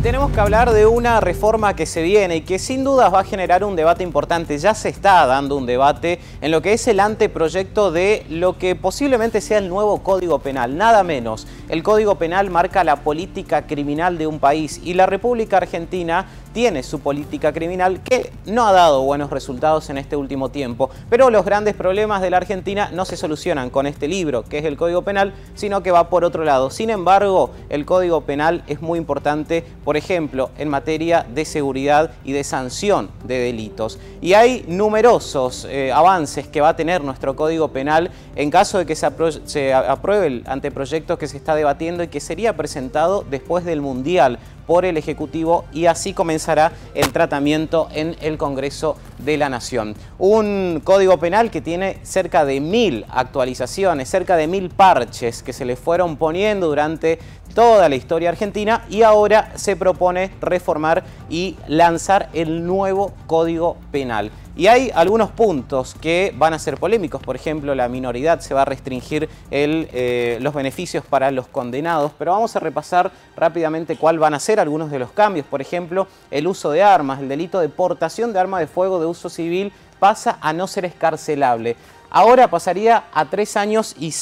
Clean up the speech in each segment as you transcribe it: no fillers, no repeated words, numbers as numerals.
tenemos que hablar de una reforma que se viene y que sin dudas va a generar un debate importante. Ya se está dando un debate en lo que es el anteproyecto de lo que posiblemente sea el nuevo Código Penal, nada menos. El Código Penal marca la política criminal de un país y la República Argentina tiene su política criminal que no ha dado buenos resultados en este último tiempo. Pero los grandes problemas de la Argentina no se solucionan con este libro, que es el Código Penal, sino que va por otro lado. Sin embargo, el Código Penal es muy importante, por ejemplo, en materia de seguridad y de sanción de delitos. Y hay numerosos avances que va a tener nuestro Código Penal en caso de que se apruebe el anteproyecto que se está debatiendo y que sería presentado después del Mundial por el Ejecutivo, y así comenzará el tratamiento en el Congreso de la Nación. Un Código Penal que tiene cerca de 1000 actualizaciones, cerca de 1000 parches que se le fueron poniendo durante toda la historia argentina, y ahora se propone reformar y lanzar el nuevo Código Penal. Y hay algunos puntos que van a ser polémicos. Por ejemplo, la minoridad, se va a restringir los beneficios para los condenados, pero vamos a repasar rápidamente cuáles van a ser algunos de los cambios. Por ejemplo, el uso de armas, el delito de portación de arma de fuego de uso civil pasa a no ser excarcelable. Ahora pasaría a 3 años y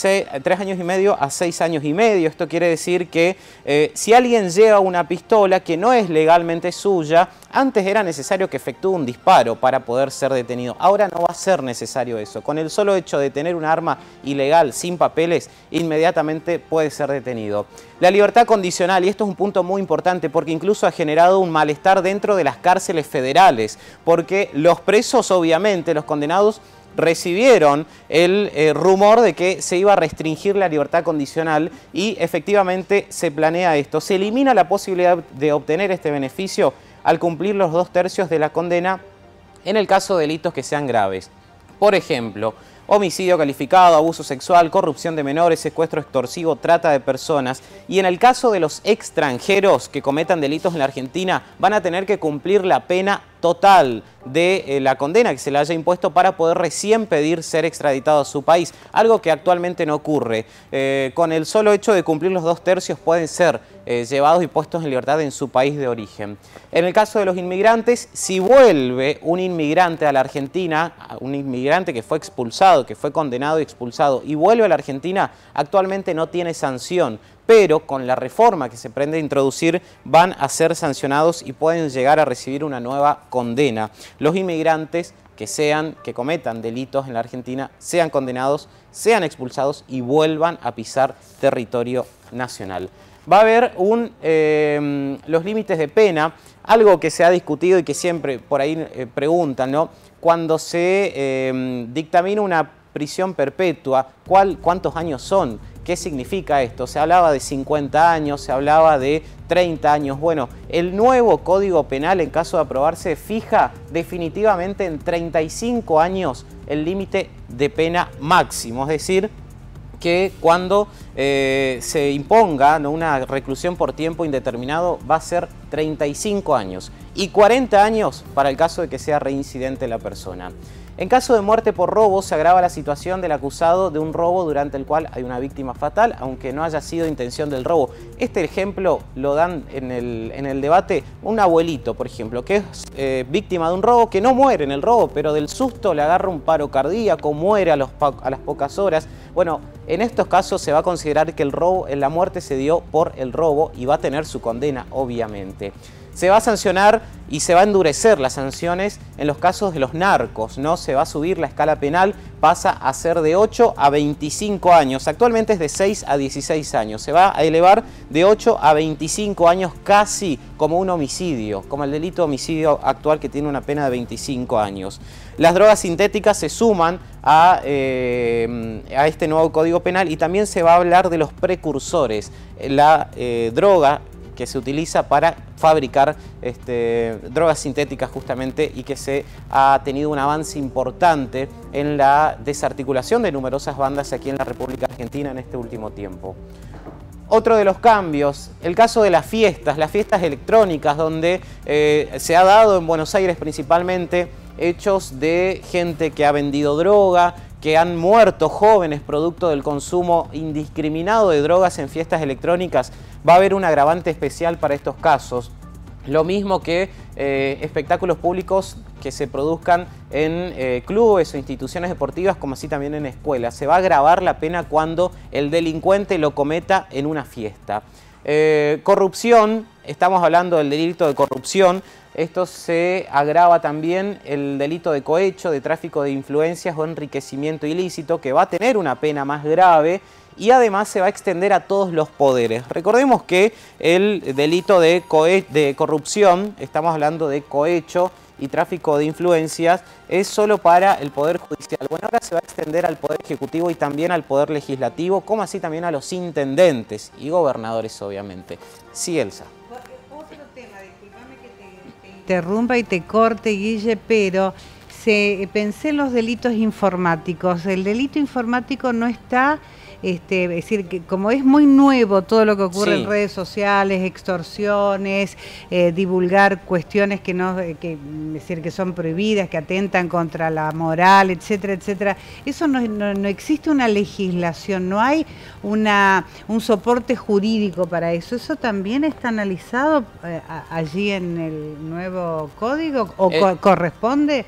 medio a 6 años y medio. Esto quiere decir que si alguien lleva una pistola que no es legalmente suya, antes era necesario que efectúe un disparo para poder ser detenido. Ahora no va a ser necesario eso. Con el solo hecho de tener un arma ilegal, sin papeles, inmediatamente puede ser detenido. La libertad condicional, y esto es un punto muy importante porque incluso ha generado un malestar dentro de las cárceles federales, porque los presos, obviamente, los condenados, recibieron el rumor de que se iba a restringir la libertad condicional y efectivamente se planea esto. Se elimina la posibilidad de obtener este beneficio al cumplir los 2/3 de la condena en el caso de delitos que sean graves. Por ejemplo, homicidio calificado, abuso sexual, corrupción de menores, secuestro extorsivo, trata de personas. Y en el caso de los extranjeros que cometan delitos en la Argentina, van a tener que cumplir la pena total de la condena que se le haya impuesto para poder recién pedir ser extraditado a su país, algo que actualmente no ocurre. Con el solo hecho de cumplir los 2/3 pueden ser llevados y puestos en libertad en su país de origen. En el caso de los inmigrantes, si vuelve un inmigrante a la Argentina, un inmigrante que fue expulsado, que fue condenado y expulsado, y vuelve a la Argentina, actualmente no tiene sanción, pero con la reforma que se pretende introducir van a ser sancionados y pueden llegar a recibir una nueva condena. Los inmigrantes que cometan delitos en la Argentina, sean condenados, sean expulsados y vuelvan a pisar territorio nacional. Va a haber los límites de pena, algo que se ha discutido y que siempre por ahí preguntan, ¿no? Cuando se dictamina una prisión perpetua, ¿cuántos años son? ¿Qué significa esto? Se hablaba de 50 años, se hablaba de 30 años. Bueno, el nuevo Código Penal, en caso de aprobarse, fija definitivamente en 35 años el límite de pena máximo. Es decir, que cuando se imponga, ¿no?, una reclusión por tiempo indeterminado, va a ser 35 años y 40 años para el caso de que sea reincidente la persona. En caso de muerte por robo, se agrava la situación del acusado de un robo durante el cual hay una víctima fatal, aunque no haya sido intención del robo. Este ejemplo lo dan en el debate un abuelito, por ejemplo, que es víctima de un robo, que no muere en el robo, pero del susto le agarra un paro cardíaco, muere a las pocas horas. Bueno, en estos casos se va a considerar que la muerte se dio por el robo y va a tener su condena, obviamente. Se va a sancionar y se va a endurecer las sanciones en los casos de los narcos, ¿no? Se va a subir la escala penal, pasa a ser de 8 a 25 años. Actualmente es de 6 a 16 años. Se va a elevar de 8 a 25 años, casi como un homicidio, como el delito de homicidio actual, que tiene una pena de 25 años. Las drogas sintéticas se suman a este nuevo Código Penal, y también se va a hablar de los precursores. La droga que se utiliza para fabricar drogas sintéticas justamente, y que se ha tenido un avance importante en la desarticulación de numerosas bandas aquí en la República Argentina en este último tiempo. Otro de los cambios, el caso de las fiestas electrónicas, donde se ha dado en Buenos Aires principalmente hechos de gente que ha vendido droga, que han muerto jóvenes producto del consumo indiscriminado de drogas en fiestas electrónicas. Va a haber un agravante especial para estos casos. Lo mismo que espectáculos públicos que se produzcan en clubes o instituciones deportivas, como así también en escuelas. Se va a agravar la pena cuando el delincuente lo cometa en una fiesta. Corrupción, estamos hablando del delito de corrupción. Esto se agrava también el delito de cohecho, de tráfico de influencias o enriquecimiento ilícito, que va a tener una pena más grave y además se va a extender a todos los poderes. Recordemos que el delito de corrupción, estamos hablando de cohecho y tráfico de influencias, es solo para el Poder Judicial. Bueno, ahora se va a extender al Poder Ejecutivo y también al Poder Legislativo, como así también a los intendentes y gobernadores, obviamente. Sí, Elsa. Otro tema, disculpame que te interrumpa y te corte, Guille, pero pensé en los delitos informáticos. El delito informático no está... es decir, que como es muy nuevo todo lo que ocurre en redes sociales, extorsiones, divulgar cuestiones que que son prohibidas, que atentan contra la moral, etcétera, etcétera, eso no existe una legislación, no hay un soporte jurídico para eso. ¿Eso también está analizado allí en el nuevo código o corresponde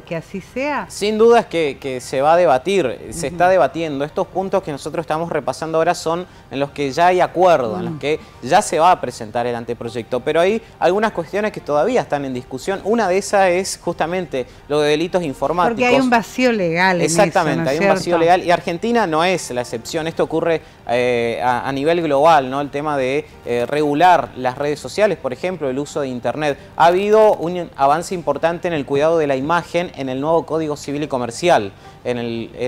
que así sea? Sin duda es que se va a debatir, se está debatiendo. Estos puntos que nosotros estamos repasando ahora son en los que ya hay acuerdo, en los que ya se va a presentar el anteproyecto, pero hay algunas cuestiones que todavía están en discusión. Una de esas es justamente lo de delitos informáticos. Porque hay un vacío legal en exactamente, eso, ¿no es hay un vacío legal y Argentina no es la excepción. Esto ocurre a nivel global, ¿no? El tema de regular las redes sociales, por ejemplo, el uso de Internet. Ha habido un avance importante en el cuidado de la imagen en el nuevo Código Civil y Comercial, en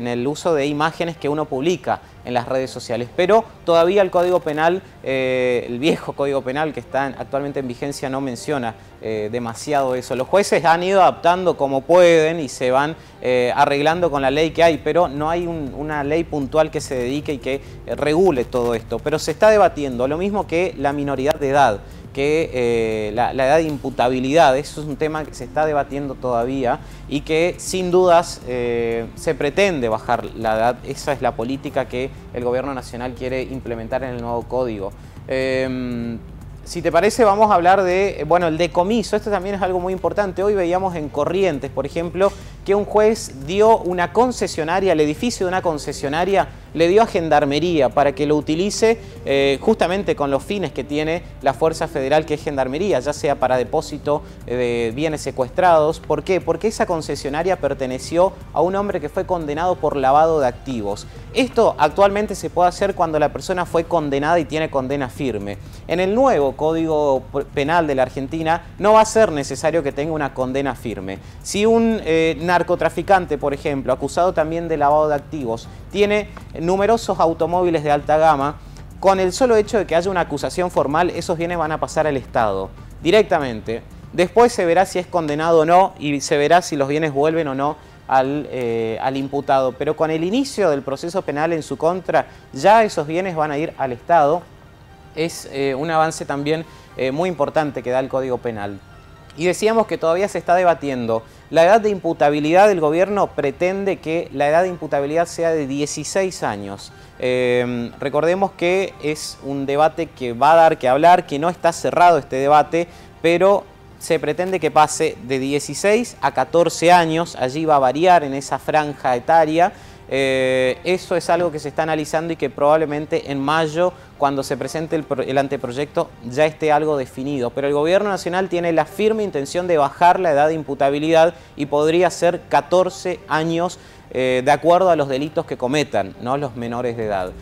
el uso de imágenes que uno publica en las redes sociales. Pero todavía el Código Penal, el viejo Código Penal que está actualmente en vigencia, no menciona demasiado eso. Los jueces han ido adaptando como pueden y se van arreglando con la ley que hay, pero no hay una ley puntual que se dedique y que regule todo esto. Pero se está debatiendo, lo mismo que la minoridad de edad, que la edad de imputabilidad. Eso es un tema que se está debatiendo todavía y que sin dudas se pretende bajar la edad. Esa es la política que el gobierno nacional quiere implementar en el nuevo código. Si te parece, vamos a hablar de, bueno, el decomiso. Esto también es algo muy importante. Hoy veíamos en Corrientes, por ejemplo, que un juez dio una concesionaria, el edificio de una concesionaria, le dio a Gendarmería para que lo utilice justamente con los fines que tiene la Fuerza Federal, que es Gendarmería, ya sea para depósito de bienes secuestrados. ¿Por qué? Porque esa concesionaria perteneció a un hombre que fue condenado por lavado de activos. Esto actualmente se puede hacer cuando la persona fue condenada y tiene condena firme. En el nuevo Código Penal de la Argentina no va a ser necesario que tenga una condena firme. Si un narcotraficante, por ejemplo, acusado también de lavado de activos, tiene numerosos automóviles de alta gama, con el solo hecho de que haya una acusación formal, esos bienes van a pasar al Estado directamente. Después se verá si es condenado o no y se verá si los bienes vuelven o no al imputado. Pero con el inicio del proceso penal en su contra, ya esos bienes van a ir al Estado. Es un avance también muy importante que da el Código Penal. Y decíamos que todavía se está debatiendo. La edad de imputabilidad del gobierno pretende que la edad de imputabilidad sea de 16 años. Recordemos que es un debate que va a dar que hablar, que no está cerrado este debate, pero se pretende que pase de 16 a 14 años. Allí va a variar en esa franja etaria. Eso es algo que se está analizando y que probablemente en mayo, cuando se presente el anteproyecto, ya esté algo definido. Pero el gobierno nacional tiene la firme intención de bajar la edad de imputabilidad y podría ser 14 años de acuerdo a los delitos que cometan, ¿no?, los menores de edad.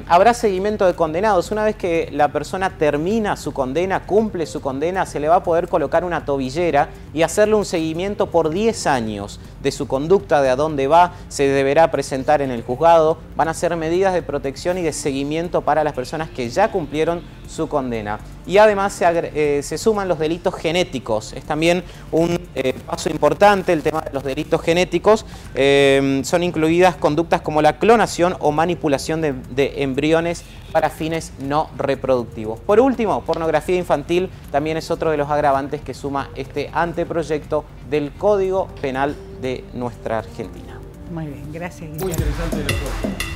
Habrá seguimiento de condenados. Una vez que la persona termina su condena, cumple su condena, se le va a poder colocar una tobillera y hacerle un seguimiento por 10 años de su conducta, de a dónde va, se deberá presentar en el juzgado. Van a ser medidas de protección y de seguimiento para las personas que ya cumplieron su condena. Y además se suman los delitos genéticos. Es también un paso importante el tema de los delitos genéticos. Son incluidas conductas como la clonación o manipulación de embriones para fines no reproductivos. Por último, pornografía infantil también es otro de los agravantes que suma este anteproyecto del Código Penal de nuestra Argentina. Muy bien, gracias, Guillermo. Muy interesante el esfuerzo.